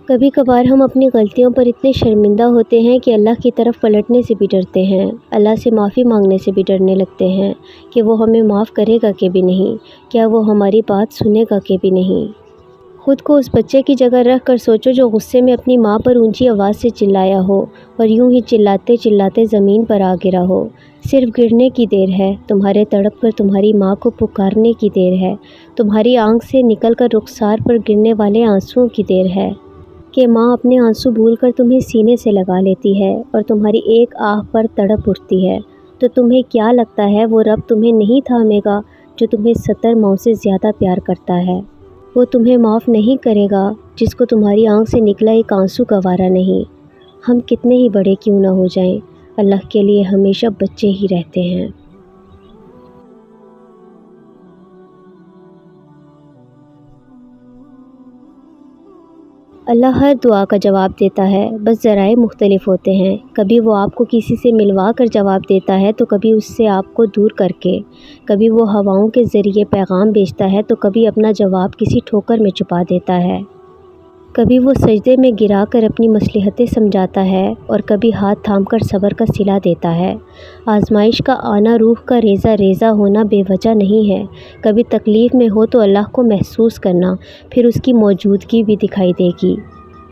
کبھی کبھار ہم اپنی غلطیوں پر اتنے شرمندہ ہوتے ہیں کہ اللہ کی طرف پلٹنے سے بھی ڈرتے ہیں، اللہ سے معافی مانگنے سے بھی ڈرنے لگتے ہیں کہ وہ ہمیں معاف کرے گا کہ بھی نہیں، کیا وہ ہماری بات سنے گا کہ بھی نہیں۔ خود کو اس بچے کی جگہ رکھ کر سوچو جو غصے میں اپنی ماں پر اونچی آواز سے چلایا ہو اور یوں ہی چلاتے چلاتے زمین پر آ گرا ہو۔ صرف گرنے کی دیر ہے، تمہارے تڑپ پر تمہاری ماں کو پکارنے کی دیر ہے، تمہاری آنکھ سے نکل کر رخسار پر گرنے والے آنسوؤں کی دیر ہے کہ ماں اپنے آنسو بھول کر تمہیں سینے سے لگا لیتی ہے اور تمہاری ایک آہ پر تڑپ اٹھتی ہے۔ تو تمہیں کیا لگتا ہے وہ رب تمہیں نہیں تھامے گا جو تمہیں 70 ماؤں سے زیادہ پیار کرتا ہے؟ وہ تمہیں معاف نہیں کرے گا جس کو تمہاری آنکھ سے نکلا ایک آنسو گوارا نہیں۔ ہم کتنے ہی بڑے کیوں نہ ہو جائیں، اللہ کے لیے ہمیشہ بچے ہی رہتے ہیں۔ اللہ ہر دعا کا جواب دیتا ہے، بس ذرائع مختلف ہوتے ہیں۔ کبھی وہ آپ کو کسی سے ملوا کر جواب دیتا ہے تو کبھی اس سے آپ کو دور کر کے، کبھی وہ ہواؤں کے ذریعے پیغام بھیجتا ہے تو کبھی اپنا جواب کسی ٹھوکر میں چھپا دیتا ہے۔ کبھی وہ سجدے میں گرا کر اپنی مصلحتیں سمجھاتا ہے اور کبھی ہاتھ تھام کر صبر کا صلہ دیتا ہے۔ آزمائش کا آنا روح کا ریزہ ریزہ ہونا بے وجہ نہیں ہے۔ کبھی تکلیف میں ہو تو اللہ کو محسوس کرنا، پھر اس کی موجودگی بھی دکھائی دے گی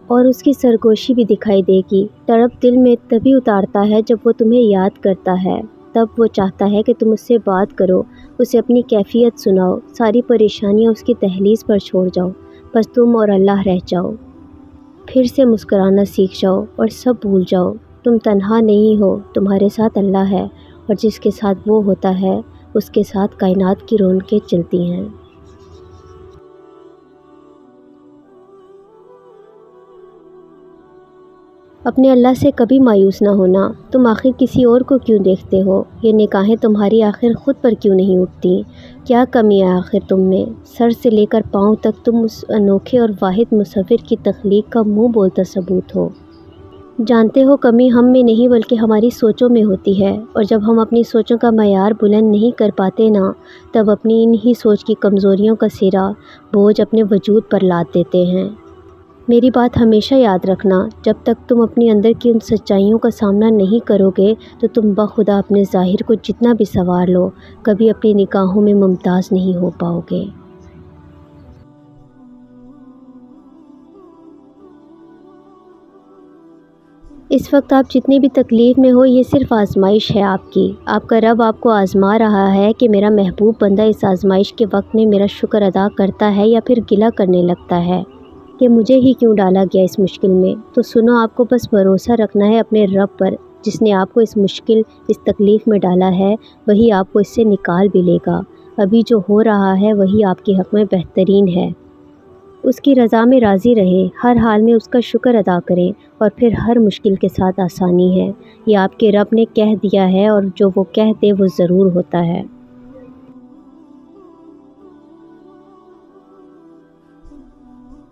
اور اس کی سرگوشی بھی دکھائی دے گی۔ تڑپ دل میں تبھی اتارتا ہے جب وہ تمہیں یاد کرتا ہے، تب وہ چاہتا ہے کہ تم اس سے بات کرو، اسے اپنی کیفیت سناؤ، ساری پریشانیاں اس کی دہلیز پر چھوڑ جاؤ، بس تم اور اللہ رہ جاؤ۔ پھر سے مسکرانا سیکھ جاؤ اور سب بھول جاؤ۔ تم تنہا نہیں ہو، تمہارے ساتھ اللہ ہے، اور جس کے ساتھ وہ ہوتا ہے اس کے ساتھ کائنات کی رونقیں چلتی ہیں۔ اپنے اللہ سے کبھی مایوس نہ ہونا۔ تم آخر کسی اور کو کیوں دیکھتے ہو؟ یہ نگاہیں تمہاری آخر خود پر کیوں نہیں اٹھتی؟ کیا کمی ہے آخر تم میں؟ سر سے لے کر پاؤں تک تم اس انوکھے اور واحد مصور کی تخلیق کا منہ بولتا ثبوت ہو۔ جانتے ہو کمی ہم میں نہیں بلکہ ہماری سوچوں میں ہوتی ہے، اور جب ہم اپنی سوچوں کا معیار بلند نہیں کر پاتے نا، تب اپنی انہی سوچ کی کمزوریوں کا سرا بوجھ اپنے وجود پر لاد دیتے ہیں۔ میری بات ہمیشہ یاد رکھنا، جب تک تم اپنی اندر کی ان سچائیوں کا سامنا نہیں کرو گے تو تم بخدا اپنے ظاہر کو جتنا بھی سنوار لو، کبھی اپنی نگاہوں میں ممتاز نہیں ہو پاؤ گے۔ اس وقت آپ جتنی بھی تکلیف میں ہو، یہ صرف آزمائش ہے آپ کی۔ آپ کا رب آپ کو آزما رہا ہے کہ میرا محبوب بندہ اس آزمائش کے وقت میں میرا شکر ادا کرتا ہے یا پھر گلہ کرنے لگتا ہے کہ مجھے ہی کیوں ڈالا گیا اس مشکل میں۔ تو سنو، آپ کو بس بھروسہ رکھنا ہے اپنے رب پر، جس نے آپ کو اس مشکل، اس تکلیف میں ڈالا ہے، وہی آپ کو اس سے نکال بھی لے گا۔ ابھی جو ہو رہا ہے وہی آپ کے حق میں بہترین ہے۔ اس کی رضا میں راضی رہیں، ہر حال میں اس کا شکر ادا کریں، اور پھر ہر مشکل کے ساتھ آسانی ہے۔ یہ آپ کے رب نے کہہ دیا ہے، اور جو وہ کہہ دے وہ ضرور ہوتا ہے۔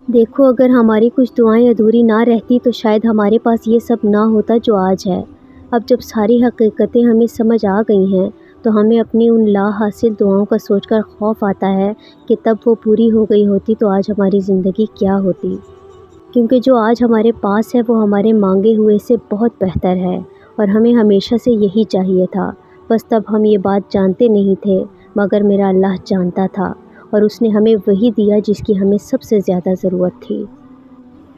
دیکھو، اگر ہماری کچھ دعائیں ادھوری نہ رہتی تو شاید ہمارے پاس یہ سب نہ ہوتا جو آج ہے۔ اب جب ساری حقیقتیں ہمیں سمجھ آ گئی ہیں تو ہمیں اپنی ان لا حاصل دعاؤں کا سوچ کر خوف آتا ہے کہ تب وہ پوری ہو گئی ہوتی تو آج ہماری زندگی کیا ہوتی، کیونکہ جو آج ہمارے پاس ہے وہ ہمارے مانگے ہوئے سے بہت بہتر ہے، اور ہمیں ہمیشہ سے یہی چاہیے تھا۔ بس تب ہم یہ بات جانتے نہیں تھے، مگر میرا اللہ جانتا تھا، اور اس نے ہمیں وہی دیا جس کی ہمیں سب سے زیادہ ضرورت تھی۔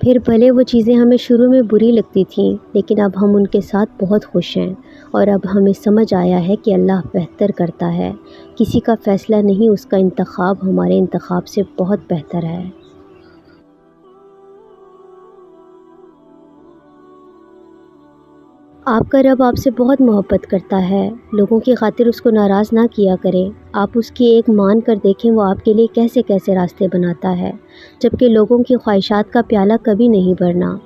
پھر بھلے وہ چیزیں ہمیں شروع میں بری لگتی تھیں، لیکن اب ہم ان کے ساتھ بہت خوش ہیں، اور اب ہمیں سمجھ آیا ہے کہ اللہ بہتر کرتا ہے۔ کسی کا فیصلہ نہیں، اس کا انتخاب ہمارے انتخاب سے بہت بہتر ہے۔ آپ کا رب آپ سے بہت محبت کرتا ہے، لوگوں کی خاطر اس کو ناراض نہ کیا کریں۔ آپ اس کی ایک مان کر دیکھیں، وہ آپ کے لیے کیسے کیسے راستے بناتا ہے، جبکہ لوگوں کی خواہشات کا پیالہ کبھی نہیں بھرنا۔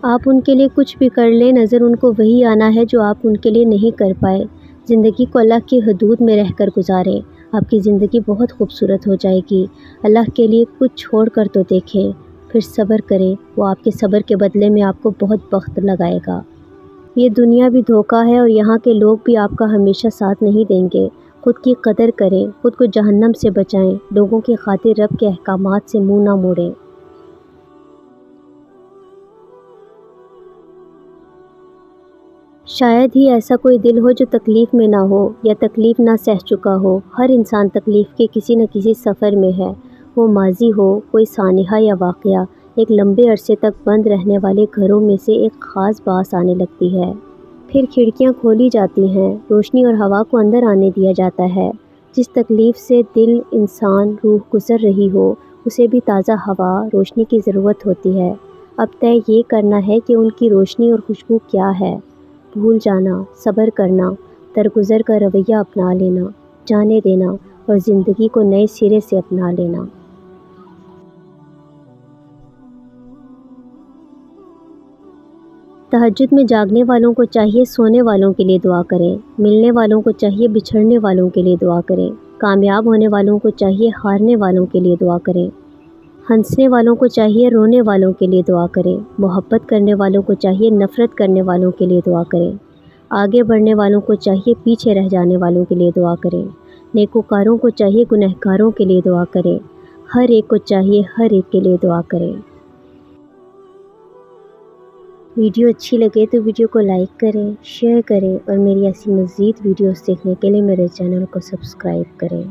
آپ ان کے لیے کچھ بھی کر لیں، نظر ان کو وہی آنا ہے جو آپ ان کے لیے نہیں کر پائے۔ زندگی کو اللہ کی حدود میں رہ کر گزاریں، آپ کی زندگی بہت خوبصورت ہو جائے گی۔ اللہ کے لیے کچھ چھوڑ کر تو دیکھیں، پھر صبر کریں، وہ آپ کے صبر کے بدلے میں آپ کو بہت بخت لگائے گا۔ یہ دنیا بھی دھوکہ ہے، اور یہاں کے لوگ بھی آپ کا ہمیشہ ساتھ نہیں دیں گے۔ خود کی قدر کریں، خود کو جہنم سے بچائیں، لوگوں کی خاطر رب کے احکامات سے منہ نہ موڑیں۔ شاید ہی ایسا کوئی دل ہو جو تکلیف میں نہ ہو یا تکلیف نہ سہ چکا ہو۔ ہر انسان تکلیف کے کسی نہ کسی سفر میں ہے، وہ ماضی ہو، کوئی سانحہ یا واقعہ۔ ایک لمبے عرصے تک بند رہنے والے گھروں میں سے ایک خاص باس آنے لگتی ہے۔ پھر کھڑکیاں کھولی جاتی ہیں، روشنی اور ہوا کو اندر آنے دیا جاتا ہے۔ جس تکلیف سے دل، انسان، روح گزر رہی ہو، اسے بھی تازہ ہوا، روشنی کی ضرورت ہوتی ہے۔ اب طے یہ کرنا ہے کہ ان کی روشنی اور خوشبو کیا ہے۔ بھول جانا، صبر کرنا، درگزر کا رویہ اپنا لینا، جانے دینا اور زندگی کو نئے سرے سے اپنا لینا۔ تہجد میں جاگنے والوں کو چاہیے سونے والوں کے لیے دعا کریں، ملنے والوں کو چاہیے بچھڑنے والوں کے لیے دعا کریں، کامیاب ہونے والوں کو چاہیے ہارنے والوں کے لیے دعا کریں، ہنسنے والوں کو چاہیے رونے والوں کے لیے دعا کریں، محبت کرنے والوں کو چاہیے نفرت کرنے والوں کے لیے دعا کریں، آگے بڑھنے والوں کو چاہیے پیچھے رہ جانے والوں کے لیے دعا کریں، نیکوکاروں کو چاہیے گنہگاروں کے لیے دعا کریں، ہر ایک کو چاہیے ہر ایک کے لیے دعا کریں۔ ویڈیو اچھی لگے تو ویڈیو کو لائک کریں، شیئر کریں اور میری ایسی مزید ویڈیوز دیکھنے کے لیے میرے چینل کو سبسکرائب کریں۔